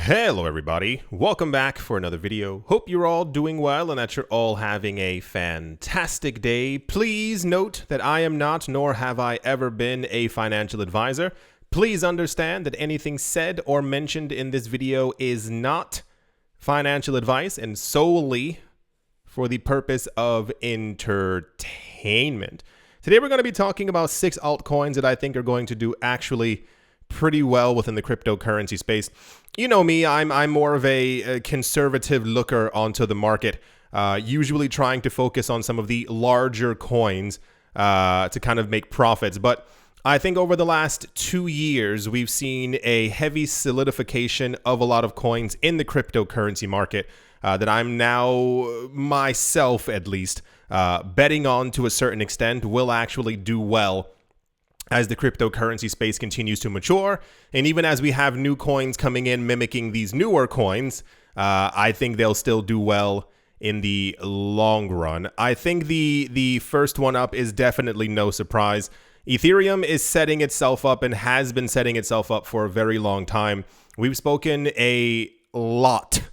Hello everybody, welcome back for another video. Hope you're all doing well and that you're all having a fantastic day. Please note that I am not, nor have I ever been, a financial advisor. Please understand that anything said or mentioned in this video is not financial advice and solely for the purpose of entertainment. Today we're going to be talking about 6 altcoins that I think are going to do actually pretty well within the cryptocurrency space. You know me, I'm more of a conservative looker onto the market, usually trying to focus on some of the larger coins to kind of make profits. But I think over the last 2 years, we've seen a heavy solidification of a lot of coins in the cryptocurrency market that I'm now, myself at least, betting on to a certain extent will actually do well as the cryptocurrency space continues to mature. And even as we have new coins coming in mimicking these newer coins, I think they'll still do well in the long run. I think the first one up is definitely no surprise. Ethereum is setting itself up and has been setting itself up for a very long time. We've spoken a lot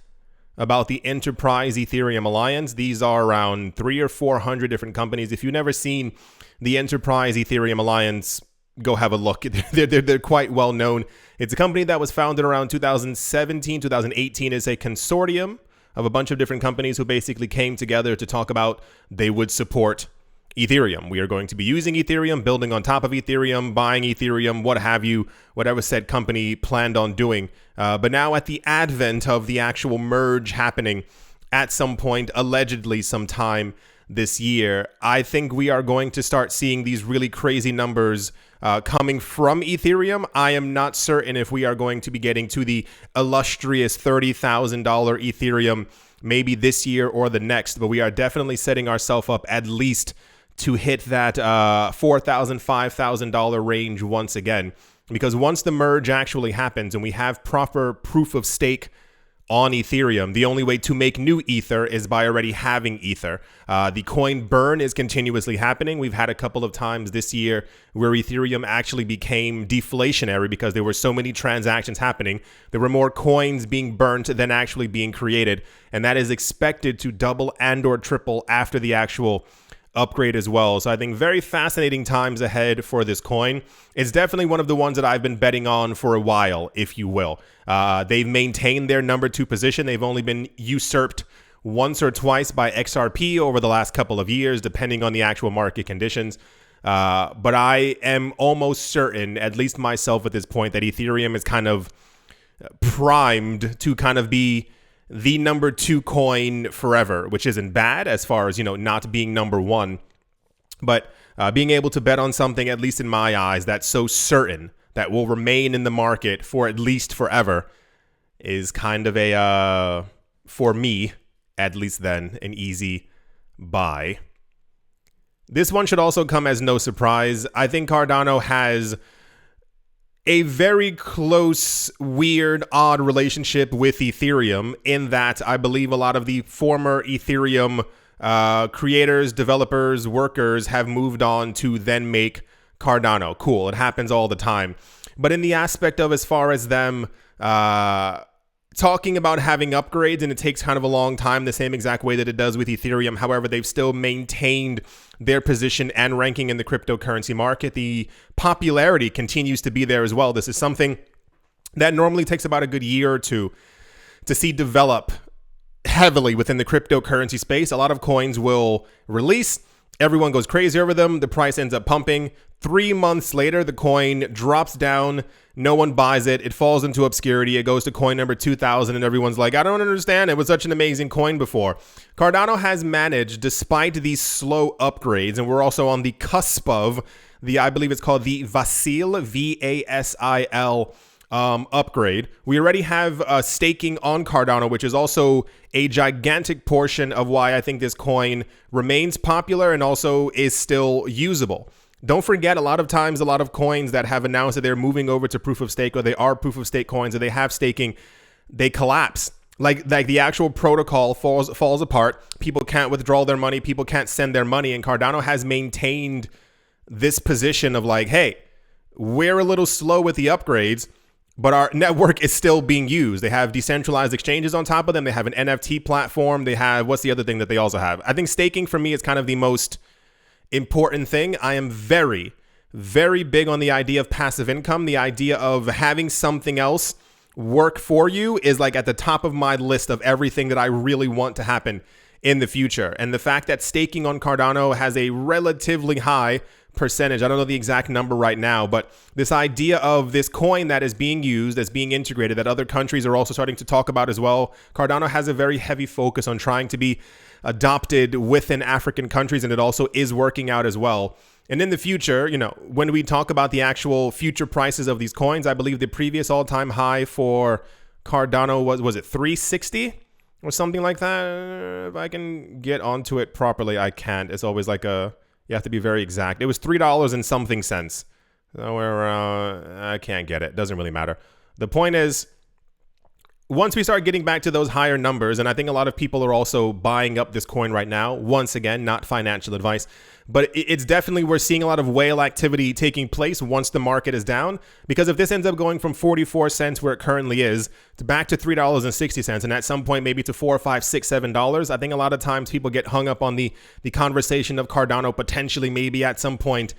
about the Enterprise Ethereum Alliance. These are around 300 or 400 different companies. If you've never seen the Enterprise Ethereum Alliance, go have a look. They're quite well known. It's a company that was founded around 2017, 2018. It's a consortium of a bunch of different companies who basically came together to talk about they would support Ethereum. We are going to be using Ethereum, building on top of Ethereum, buying Ethereum, what have you, whatever said company planned on doing. But now at the advent of the actual merge happening at some point, allegedly sometime this year, I think we are going to start seeing these really crazy numbers coming from Ethereum. I am not certain if we are going to be getting to the illustrious $30,000 Ethereum maybe this year or the next, but we are definitely setting ourselves up at least to hit that $4,000, $5,000 range once again. Because once the merge actually happens and we have proper proof of stake on Ethereum, the only way to make new Ether is by already having Ether. The coin burn is continuously happening. We've had a couple of times this year where Ethereum actually became deflationary because there were so many transactions happening. There were more coins being burnt than actually being created. And that is expected to double and or triple after the actual upgrade as well. So I think very fascinating times ahead for this coin. It's definitely one of the ones that I've been betting on for a while, if you will. They've maintained their number 2 position. They've only been usurped once or twice by XRP over the last couple of years, depending on the actual market conditions. But I am almost certain, at least myself at this point, that Ethereum is kind of primed to kind of be the number 2 coin forever, which isn't bad as far as, not being number 1. But being able to bet on something, at least in my eyes, that's so certain that will remain in the market for at least forever is kind of a, for me, at least then, an easy buy. This one should also come as no surprise. I think Cardano has a very close, weird, odd relationship with Ethereum in that I believe a lot of the former Ethereum creators, developers, workers have moved on to then make Cardano. Cool. It happens all the time. But in the aspect of as far as them talking about having upgrades, and it takes kind of a long time, the same exact way that it does with Ethereum. However, they've still maintained their position and ranking in the cryptocurrency market. The popularity continues to be there as well. This is something that normally takes about a good year or two to see develop heavily within the cryptocurrency space. A lot of coins will release. Everyone goes crazy over them. The price ends up pumping. 3 months later, the coin drops down. No one buys it. It falls into obscurity. It goes to coin number 2000 and everyone's like, I don't understand. It was such an amazing coin before. Cardano has managed, despite these slow upgrades, and we're also on the cusp of the, I believe it's called the Vasil, V-A-S-I-L upgrade. We already have staking on Cardano, which is also a gigantic portion of why I think this coin remains popular and also is still usable. Don't forget, a lot of times, a lot of coins that have announced that they're moving over to proof of stake, or they are proof of stake coins, or they have staking, they collapse. Like the actual protocol falls apart. People can't withdraw their money. People can't send their money. And Cardano has maintained this position of like, hey, we're a little slow with the upgrades. but our network is still being used. They have decentralized exchanges on top of them. They have an NFT platform. They have, what's the other thing that they also have? I think staking for me is kind of the most important thing. I am very, very big on the idea of passive income. The idea of having something else work for you is like at the top of my list of everything that I really want to happen in the future. And the fact that staking on Cardano has a relatively high percentage, I don't know the exact number right now, but this idea of this coin that is being used, that's being integrated, that other countries are also starting to talk about as well. Cardano has a very heavy focus on trying to be adopted within African countries, and it also is working out as well. And in the future, you know, when we talk about the actual future prices of these coins, I believe the previous all-time high for Cardano was it 360 or something like that? If I can get onto it properly, I can't. It's always like you have to be very exact. It was $3 and something cents. So I can't get it. Doesn't really matter. The point is, once we start getting back to those higher numbers, and I think a lot of people are also buying up this coin right now, once again, not financial advice, but it's definitely, we're seeing a lot of whale activity taking place once the market is down, because if this ends up going from 44 cents where it currently is to back to $3.60, and at some point maybe to $4, $5, $6, $7, I think a lot of times people get hung up on the conversation of Cardano potentially maybe at some point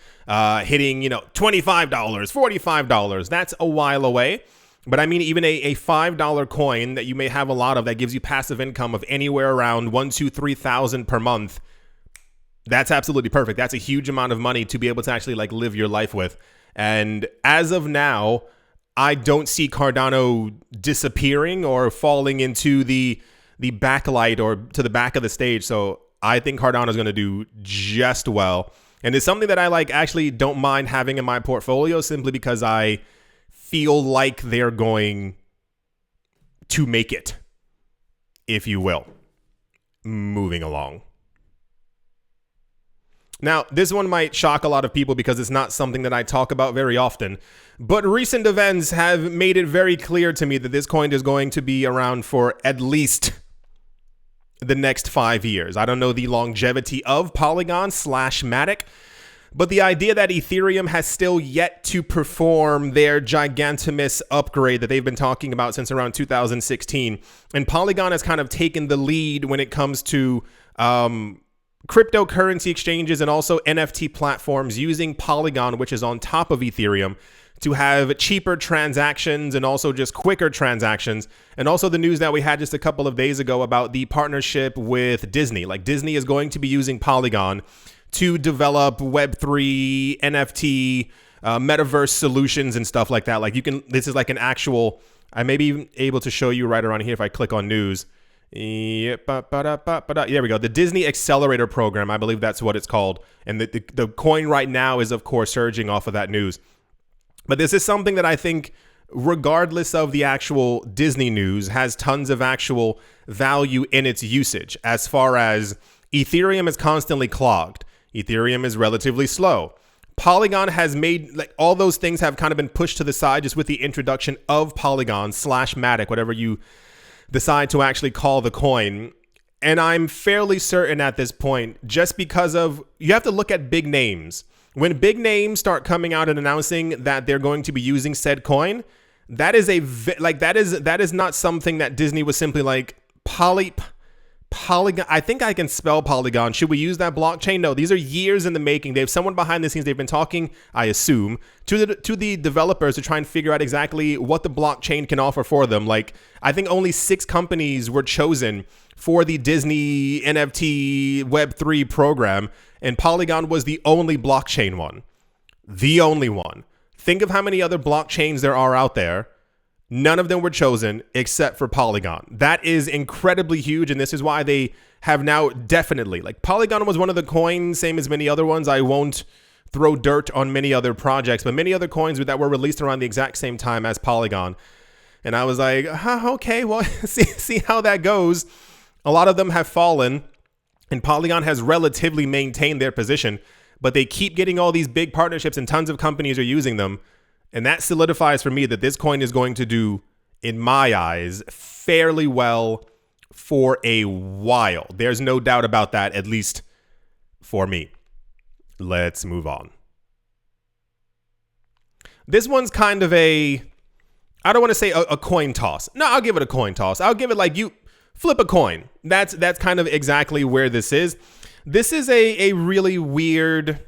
hitting, you know, $25, $45. That's a while away. But I mean, even a $5 coin that you may have a lot of that gives you passive income of anywhere around 1,000 to 3,000 per month. That's absolutely perfect. That's a huge amount of money to be able to actually like live your life with. And as of now, I don't see Cardano disappearing or falling into the backlight or to the back of the stage. So I think Cardano is going to do just well. And it's something that I like actually don't mind having in my portfolio simply because I feel like they're going to make it, if you will. Moving along. Now, this one might shock a lot of people because it's not something that I talk about very often, but recent events have made it very clear to me that this coin is going to be around for at least the next 5 years. I don't know the longevity of Polygon / Matic, but the idea that Ethereum has still yet to perform their gigantimous upgrade that they've been talking about since around 2016, and Polygon has kind of taken the lead when it comes to cryptocurrency exchanges and also NFT platforms using Polygon, which is on top of Ethereum, to have cheaper transactions and also just quicker transactions. And also the news that we had just a couple of days ago about the partnership with Disney. Like Disney is going to be using Polygon to develop Web3, NFT, metaverse solutions and stuff like that. Like you can, this is like an actual, I may be able to show you right around here if I click on news. There we go. The Disney Accelerator Program, I believe that's what it's called. And the coin right now is, of course, surging off of that news. But this is something that I think, regardless of the actual Disney news, has tons of actual value in its usage. As far as Ethereum is constantly clogged. Ethereum is relatively slow. Polygon has made, like, all those things have kind of been pushed to the side just with the introduction of Polygon / Matic, whatever you decide to actually call the coin. And I'm fairly certain at this point, just because of, you have to look at big names. When big names start coming out and announcing that they're going to be using said coin, that is that is not something that Disney was simply like, Polygon. I think I can spell Polygon. Should we use that blockchain? No, these are years in the making. They have someone behind the scenes. They've been talking, I assume, to the developers to try and figure out exactly what the blockchain can offer for them. Like, I think only 6 companies were chosen for the Disney NFT Web3 program, and Polygon was the only blockchain one. The only one. Think of how many other blockchains there are out there. None of them were chosen except for Polygon. That is incredibly huge, and this is why they have now definitely, like, Polygon was one of the coins, same as many other ones. I won't throw dirt on many other projects, but many other coins that were released around the exact same time as Polygon. And I was like, okay, well, see how that goes. A lot of them have fallen, and Polygon has relatively maintained their position, but they keep getting all these big partnerships, and tons of companies are using them. And that solidifies for me that this coin is going to do, in my eyes, fairly well for a while. There's no doubt about that, at least for me. Let's move on. This one's kind of a, I don't want to say a coin toss. No, I'll give it a coin toss. I'll give it like you flip a coin. That's kind of exactly where this is. This is a really weird,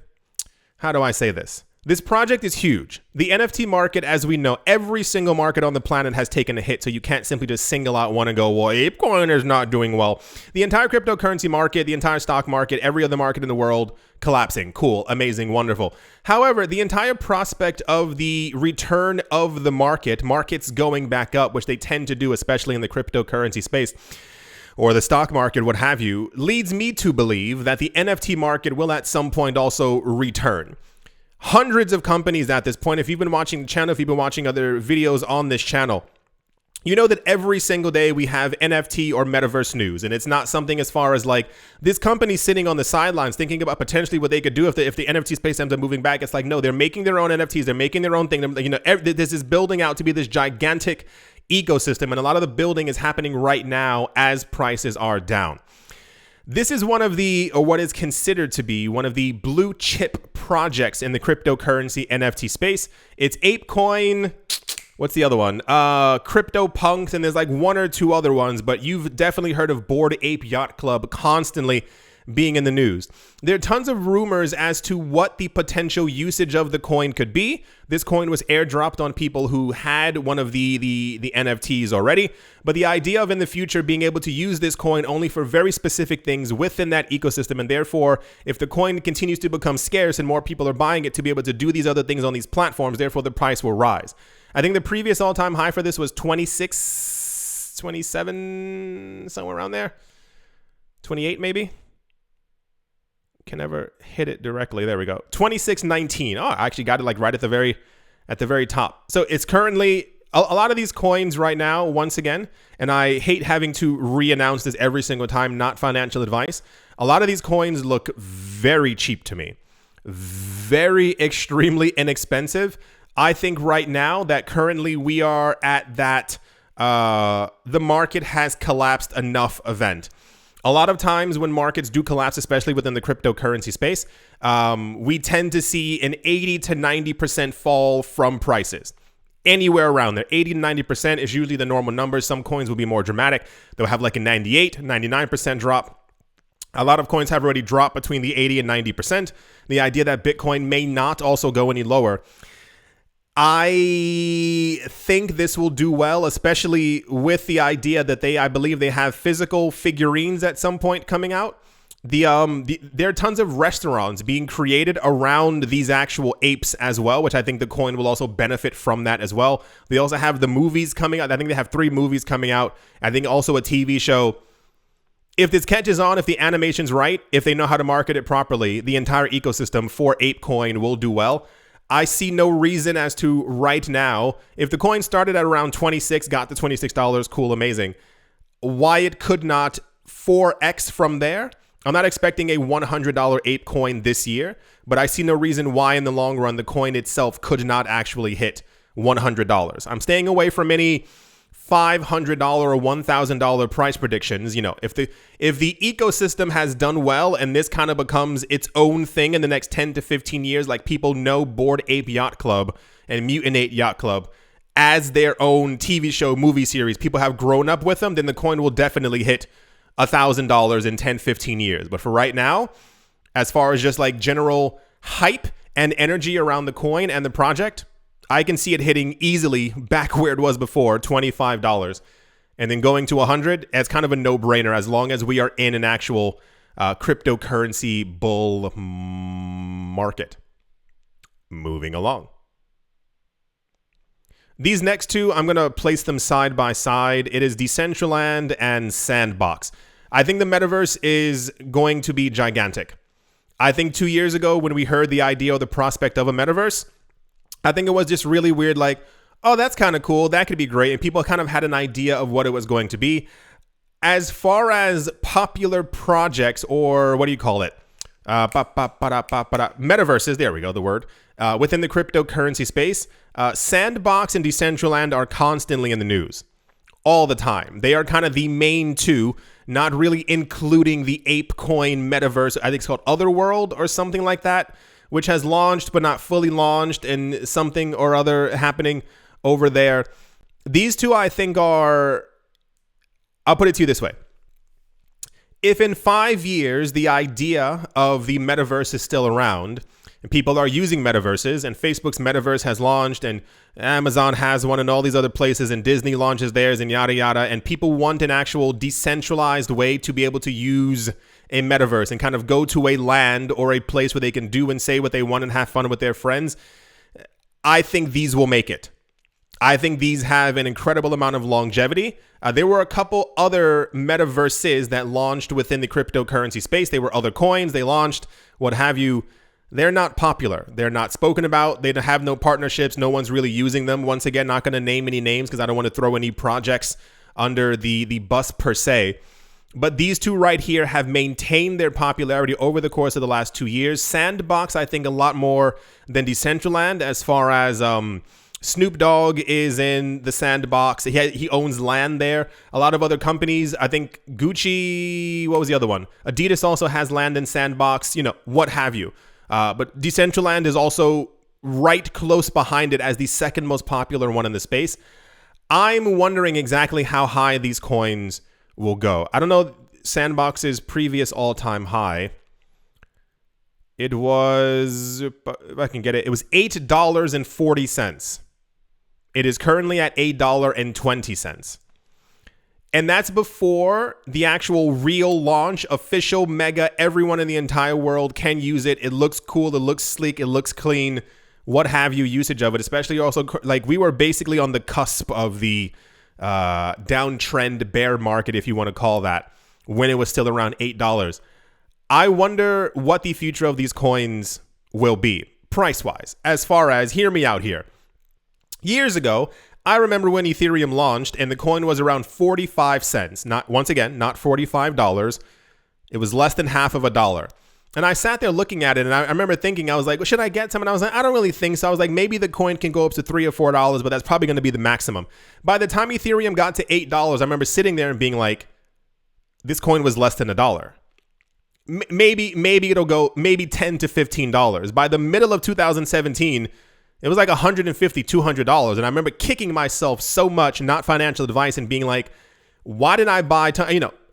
how do I say this? This project is huge. The NFT market, as we know, every single market on the planet has taken a hit, so you can't simply just single out one and go, well, ApeCoin is not doing well. The entire cryptocurrency market, the entire stock market, every other market in the world collapsing. Cool, amazing, wonderful. However, the entire prospect of the return of the markets going back up, which they tend to do, especially in the cryptocurrency space, or the stock market, what have you, leads me to believe that the NFT market will at some point also return. Hundreds of companies at this point, if you've been watching the channel, if you've been watching other videos on this channel, you know that every single day we have NFT or metaverse news. And it's not something as far as like this company sitting on the sidelines thinking about potentially what they could do if the NFT space ends up moving back. It's like, no, they're making their own NFTs. They're making their own thing. You know, this is building out to be this gigantic ecosystem. And a lot of the building is happening right now as prices are down. This is one of the, or what is considered to be one of the blue chip projects in the cryptocurrency NFT space. It's ApeCoin. What's the other one? CryptoPunks, and there's like one or two other ones, but you've definitely heard of Bored Ape Yacht Club constantly being in the news. There are tons of rumors as to what the potential usage of the coin could be. This coin was airdropped on people who had one of the NFTs already, but the idea of in the future being able to use this coin only for very specific things within that ecosystem, and therefore if the coin continues to become scarce and more people are buying it to be able to do these other things on these platforms, therefore the price will rise. I think the previous all-time high for this was 26, 27, somewhere around there. 28 maybe? Can never hit it directly. There we go. 26.19. Oh, I actually got it like right at the very top. So it's currently a lot of these coins right now, once again, and I hate having to re-announce this every single time, not financial advice. A lot of these coins look very cheap to me. Very extremely inexpensive. I think right now that currently we are at that the market has collapsed enough event. A lot of times when markets do collapse, especially within the cryptocurrency space, we tend to see an 80 to 90% fall from prices. Anywhere around there. 80 to 90% is usually the normal number. Some coins will be more dramatic. They'll have like a 98, 99% drop. A lot of coins have already dropped between the 80 and 90%. The idea that Bitcoin may not also go any lower. I think this will do well, especially with the idea that I believe they have physical figurines at some point coming out. There are tons of restaurants being created around these actual apes as well, which I think the coin will also benefit from that as well. They also have the movies coming out. I think they have 3 movies coming out. I think also a TV show. If this catches on, if the animation's right, if they know how to market it properly, the entire ecosystem for ApeCoin will do well. I see no reason as to right now, if the coin started at around 26, got to $26, cool, amazing, why it could not 4x from there. I'm not expecting a $100 ape coin this year, but I see no reason why in the long run the coin itself could not actually hit $100. I'm staying away from any $500 or $1,000 price predictions. You know, if the ecosystem has done well and this kind of becomes its own thing in the next 10 to 15 years, like people know Bored Ape Yacht Club and Mutant Ape Yacht Club as their own TV show, movie series, people have grown up with them, then the coin will definitely hit $1,000 in 10, 15 years. But for right now, as far as just like general hype and energy around the coin and the project, I can see it hitting easily back where it was before, $25. And then going to 100, it's kind of a no-brainer as long as we are in an actual cryptocurrency bull market. Moving along. These next two, I'm going to place them side by side. It is Decentraland and Sandbox. I think the metaverse is going to be gigantic. I think 2 years ago when we heard the idea or the prospect of a metaverse, I think it was just really weird, like, oh, that's kind of cool. That could be great. And people kind of had an idea of what it was going to be. As far as popular projects, or what do you call it? Metaverses, there we go, the word. Within the cryptocurrency space, Sandbox and Decentraland are constantly in the news. All the time. They are kind of the main two, not really including the ApeCoin metaverse. I think it's called Otherworld or something like that, which has launched but not fully launched, and something or other happening over there. These two, I think, are, I'll put it to you this way. If in 5 years, the idea of the metaverse is still around, and people are using metaverses, and Facebook's metaverse has launched, and Amazon has one, and all these other places, and Disney launches theirs, and yada, yada, and people want an actual decentralized way to be able to use a metaverse and kind of go to a land or a place where they can do and say what they want and have fun with their friends, I think these will make it. I think these have an incredible amount of longevity. There were a couple other metaverses that launched within the cryptocurrency space. They were other coins. They launched, what have you. They're not popular. They're not spoken about. They have no partnerships. No one's really using them. Once again, not going to name any names because I don't want to throw any projects under the bus per se. But these two right here have maintained their popularity over the course of the last 2 years. Sandbox, I think, a lot more than Decentraland as far as Snoop Dogg is in the Sandbox. He owns land there. A lot of other companies, I think Gucci, what was the other one? Adidas also has land in Sandbox, what have you. But Decentraland is also right close behind it as the second most popular one in the space. I'm wondering exactly how high these coins will go. I don't know Sandbox's previous all-time high. It was, if I can get it, it was $8.40. It is currently at $8.20. And that's before the actual real launch, official, mega, everyone in the entire world can use it. It looks cool, it looks sleek, it looks clean, what have you, usage of it. Especially also, like, we were basically on the cusp of the downtrend bear market, if you want to call that, when it was still around $8. I wonder what the future of these coins will be, price-wise, as far as, hear me out here. Years ago, I remember when Ethereum launched and the coin was around 45 cents. Not, once again, not $45. It was less than half of a dollar. And I sat there looking at it, and I remember thinking, I was like, well, should I get some? And I was like, I don't really think so. I was like, maybe the coin can go up to $3 or $4, but that's probably going to be the maximum. By the time Ethereum got to $8, I remember sitting there and being like, this coin was less than a dollar. Maybe it'll go maybe $10 to $15. By the middle of 2017, it was like $150, $200. And I remember kicking myself so much, not financial advice, and being like, why didn't I buy,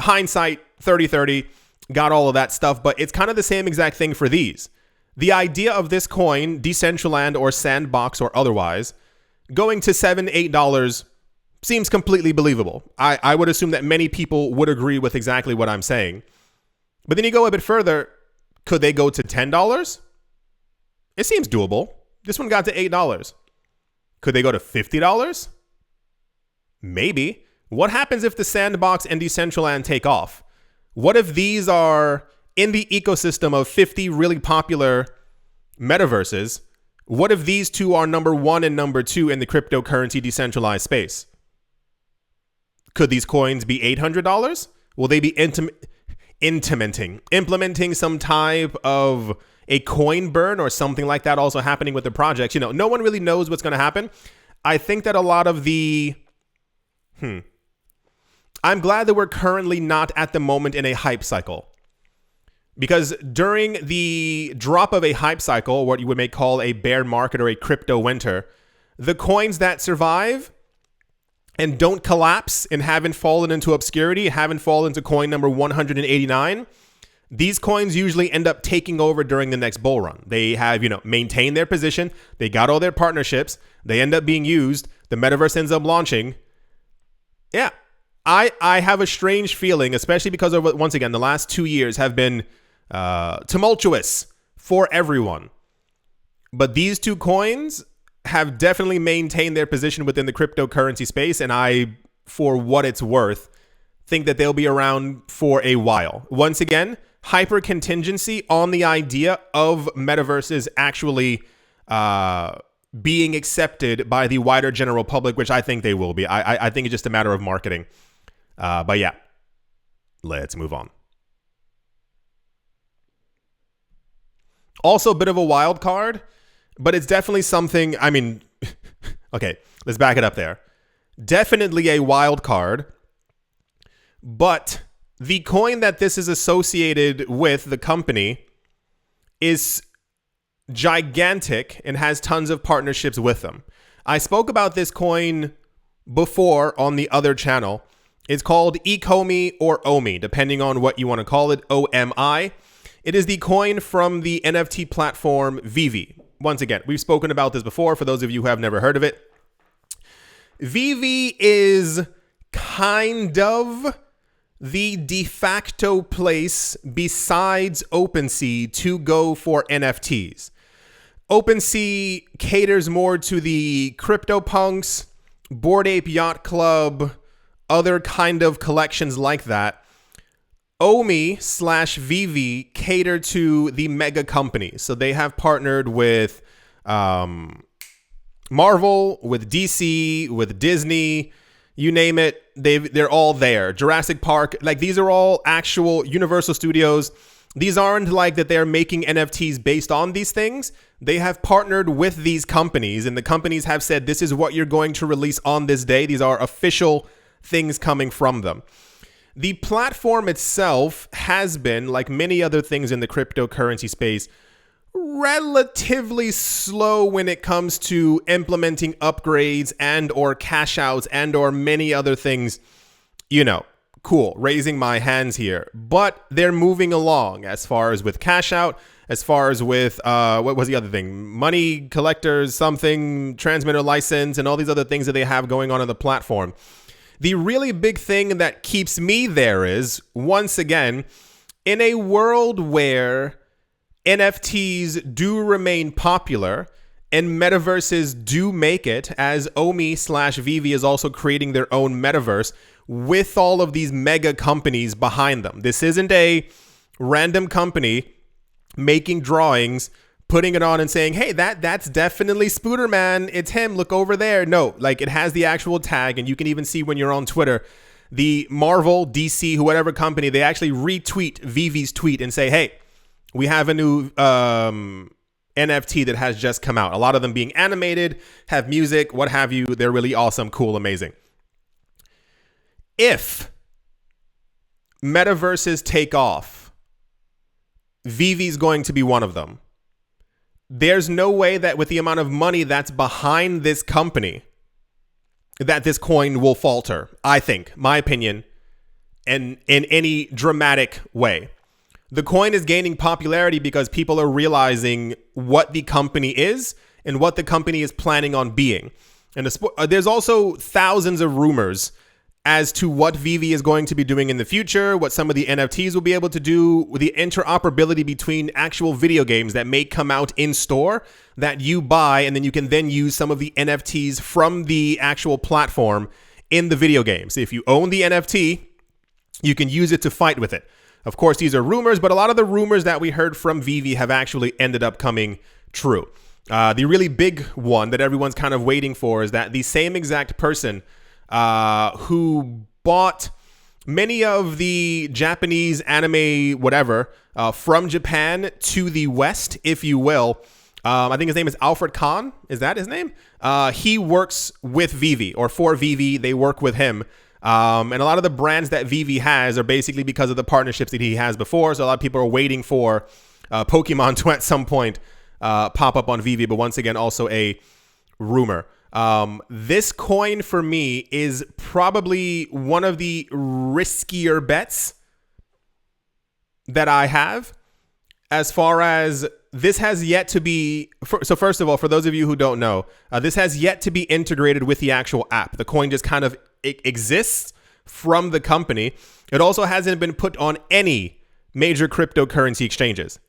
hindsight 30/30, got all of that stuff. But it's kind of the same exact thing for these. The idea of this coin, Decentraland or Sandbox or otherwise, going to $7, $8 seems completely believable. I would assume that many people would agree with exactly what I'm saying. But then you go a bit further, could they go to $10? It seems doable. This one got to $8. Could they go to $50? Maybe. What happens if the Sandbox and Decentraland take off? What if these are in the ecosystem of 50 really popular metaverses? What if these two are number 1 and number 2 in the cryptocurrency decentralized space? Could these coins be $800? Will they be implementing some type of a coin burn or something like that also happening with the projects? No one really knows what's going to happen. I think that a lot of the I'm glad that we're currently not at the moment in a hype cycle, because during the drop of a hype cycle, what you would may call a bear market or a crypto winter, the coins that survive and don't collapse and haven't fallen into obscurity, haven't fallen to coin number 189, these coins usually end up taking over during the next bull run. They have, maintained their position. They got all their partnerships. They end up being used. The metaverse ends up launching. Yeah, I have a strange feeling, especially because of, once again, the last 2 years have been tumultuous for everyone. But these two coins have definitely maintained their position within the cryptocurrency space, and I, for what it's worth, think that they'll be around for a while. Once again, hyper contingency on the idea of metaverses actually being accepted by the wider general public, which I think they will be. I think it's just a matter of marketing. But yeah, let's move on. Also a bit of a wild card, but it's definitely something, okay, let's back it up there. Definitely a wild card, but the coin that this is associated with, the company, is gigantic and has tons of partnerships with them. I spoke about this coin before on the other channel. It's called Ecomi or Omi, depending on what you want to call it, OMI. It is the coin from the NFT platform Vivi. Once again, we've spoken about this before for those of you who have never heard of it. Vivi is kind of the de facto place besides OpenSea to go for NFTs. OpenSea caters more to the CryptoPunks, Bored Ape Yacht Club, other kind of collections like that. Omi/Vivi cater to the mega companies. So they have partnered with Marvel, with DC, with Disney, you name it, they're all there. Jurassic Park, like these are all actual Universal Studios. These aren't like that they're making NFTs based on these things. They have partnered with these companies, and the companies have said, this is what you're going to release on this day. These are official things coming from them. The platform itself has been, like many other things in the cryptocurrency space, relatively slow when it comes to implementing upgrades and or cash outs and or many other things. You know, cool, raising my hands here, but they're moving along as far as with cash out, as far as with what was the other thing, money collectors, something, transmitter license, and all these other things that they have going on the platform. The really big thing that keeps me there is, once again, in a world where NFTs do remain popular and metaverses do make it, as Omi/Vivi is also creating their own metaverse with all of these mega companies behind them. This isn't a random company making drawings, putting it on and saying, hey, that's definitely Spooderman. It's him. Look over there. No, like it has the actual tag, and you can even see when you're on Twitter, the Marvel, DC, whatever company, they actually retweet Vivi's tweet and say, hey, we have a new NFT that has just come out. A lot of them being animated, have music, what have you. They're really awesome, cool, amazing. If metaverses take off, Vivi's going to be one of them. There's no way that with the amount of money that's behind this company, that this coin will falter, I think, my opinion, in any dramatic way. The coin is gaining popularity because people are realizing what the company is and what the company is planning on being. And there's also thousands of rumors as to what Vivi is going to be doing in the future, what some of the NFTs will be able to do, with the interoperability between actual video games that may come out in store that you buy, and then you can then use some of the NFTs from the actual platform in the video game. So if you own the NFT, you can use it to fight with it. Of course, these are rumors, but a lot of the rumors that we heard from Vivi have actually ended up coming true. The really big one that everyone's kind of waiting for is that the same exact person who bought many of the Japanese anime, whatever, from Japan to the West, if you will. I think his name is Alfred Kahn. Is that his name? He works with Vivi, or for Vivi. They work with him. And a lot of the brands that Vivi has are basically because of the partnerships that he has before. So a lot of people are waiting for Pokemon to at some point pop up on Vivi. But once again, also a rumor. This coin for me is probably one of the riskier bets that I have, as far as this has yet to be. So first of all, for those of you who don't know, this has yet to be integrated with the actual app. The coin just kind of exists from the company. It also hasn't been put on any major cryptocurrency exchanges.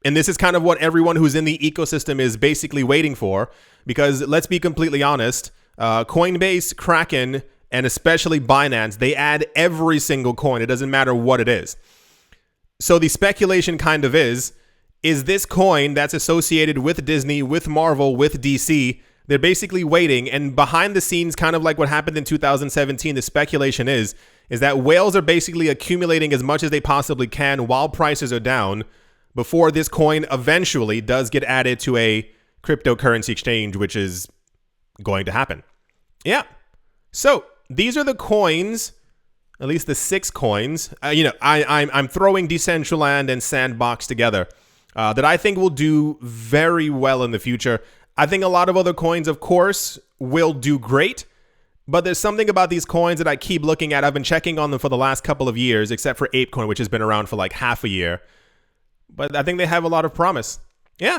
And this is kind of what everyone who's in the ecosystem is basically waiting for, because let's be completely honest, Coinbase, Kraken, and especially Binance, they add every single coin. It doesn't matter what it is. So the speculation kind of is this coin that's associated with Disney, with Marvel, with DC, they're basically waiting, and behind the scenes, kind of like what happened in 2017, the speculation is that whales are basically accumulating as much as they possibly can while prices are down before this coin eventually does get added to a cryptocurrency exchange, which is going to happen. Yeah. So these are the coins, at least the 6 coins. I'm throwing Decentraland and Sandbox together that I think will do very well in the future. I think a lot of other coins, of course, will do great, But there's something about these coins that I keep looking at. I've been checking on them for the last couple of years, except for ApeCoin, which has been around for like half a year. But I think they have a lot of promise. Yeah,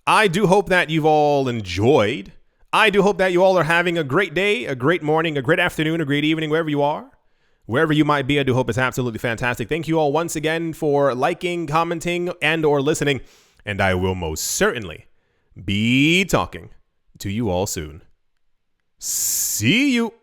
I do hope that you've all enjoyed. I do hope that you all are having a great day, a great morning, a great afternoon, a great evening, wherever you are. Wherever you might be, I do hope it's absolutely fantastic. Thank you all once again for liking, commenting, and or listening. And I will most certainly be talking to you all soon. See you.